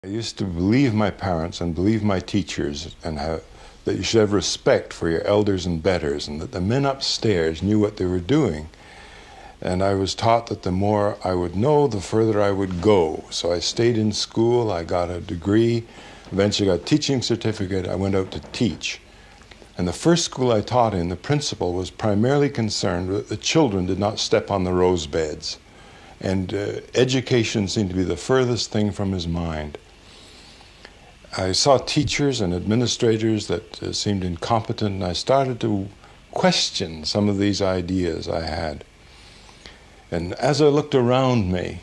I used to believe my parents and believe my teachers and that you should have respect for your elders and betters, and that the men upstairs knew what they were doing. And I was taught that the more I would know, the further I would go. So I stayed in school, I got a degree, eventually got a teaching certificate, I went out to teach. And the first school I taught in, the principal was primarily concerned that the children did not step on the rose beds. And education seemed to be the furthest thing from his mind. I saw teachers and administrators that seemed incompetent, and I started to question some of these ideas I had. And as I looked around me,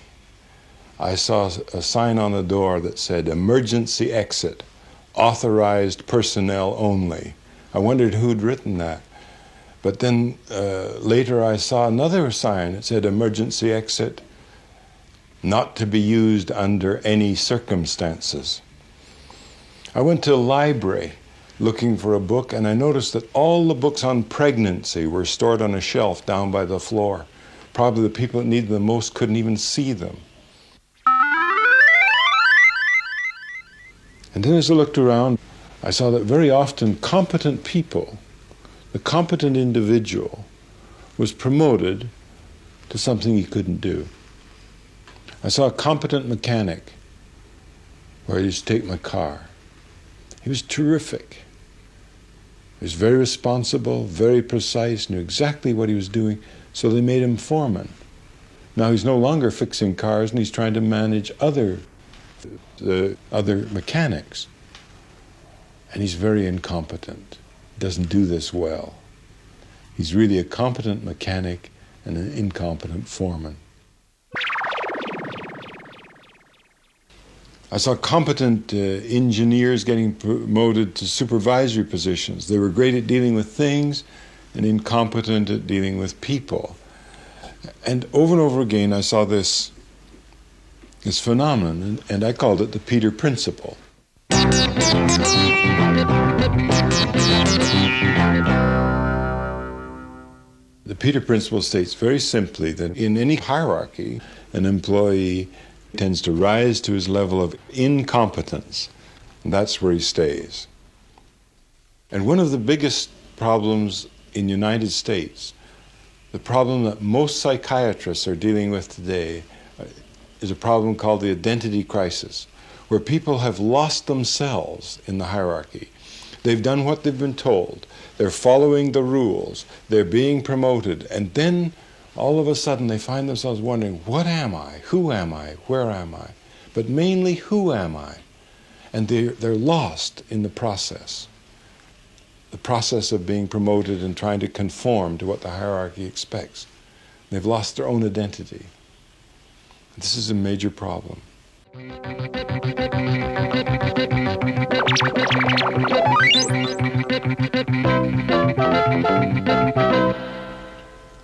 I saw a sign on the door that said, "Emergency exit, authorized personnel only." I wondered who'd written that. But then later I saw another sign that said, "Emergency exit, not to be used under any circumstances." I went to a library looking for a book, and I noticed that all the books on pregnancy were stored on a shelf down by the floor. Probably the people that needed them most couldn't even see them. And then as I looked around, I saw that very often competent people, the competent individual, was promoted to something he couldn't do. I saw a competent mechanic where I used to take my car. He was terrific. He was very responsible, very precise, knew exactly what he was doing, so they made him foreman. Now he's no longer fixing cars, and he's trying to manage other mechanics. And he's very incompetent. He doesn't do this well. He's really a competent mechanic and an incompetent foreman. I saw competent engineers getting promoted to supervisory positions. They were great at dealing with things and incompetent at dealing with people. And over again I saw this phenomenon, and I called it the Peter Principle. The Peter Principle states very simply that in any hierarchy, an employee tends to rise to his level of incompetence, and that's where he stays. And one of the biggest problems in the United States, the problem that most psychiatrists are dealing with today, is a problem called the identity crisis, where people have lost themselves in the hierarchy. They've done what they've been told. They're following the rules. They're being promoted. And then all of a sudden they find themselves wondering, what am I? Who am I? Where am I? But mainly, who am I? And they're lost in the process of being promoted and trying to conform to what the hierarchy expects. They've lost their own identity. This is a major problem.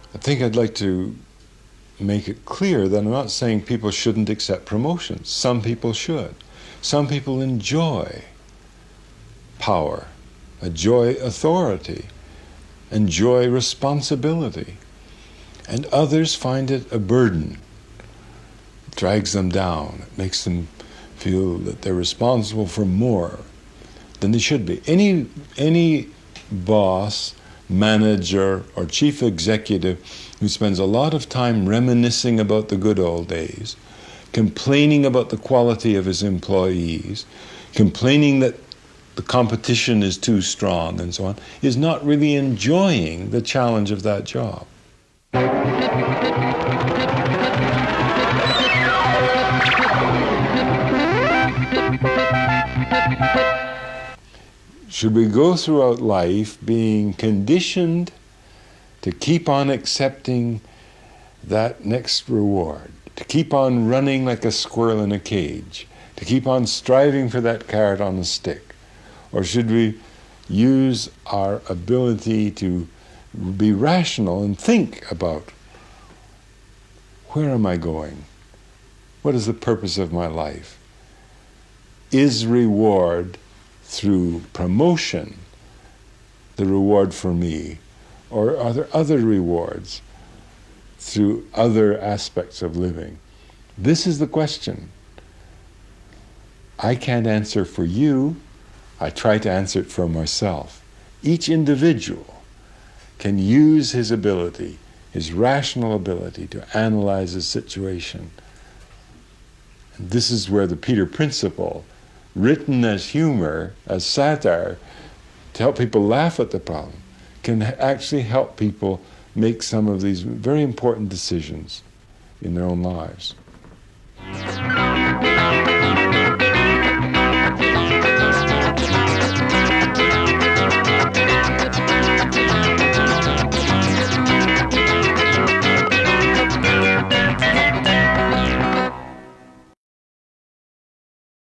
I think I'd like to make it clear that I'm not saying people shouldn't accept promotions. Some people should. Some people enjoy power, enjoy authority, enjoy responsibility. And others find it a burden. It drags them down. It makes them feel that they're responsible for more than they should be. Any boss, manager, or chief executive who spends a lot of time reminiscing about the good old days, complaining about the quality of his employees, complaining that the competition is too strong and so on, is not really enjoying the challenge of that job. Should we go throughout life being conditioned to keep on accepting that next reward, to keep on running like a squirrel in a cage, to keep on striving for that carrot on a stick? Or should we use our ability to be rational and think about, where am I going? What is the purpose of my life? Is reward through promotion the reward for me? Or are there other rewards through other aspects of living? This is the question. I can't answer for you. I try to answer it for myself. Each individual can use his ability, his rational ability, to analyze a situation. And this is where the Peter Principle, written as humor, as satire, to help people laugh at the problem, can actually help people make some of these very important decisions in their own lives.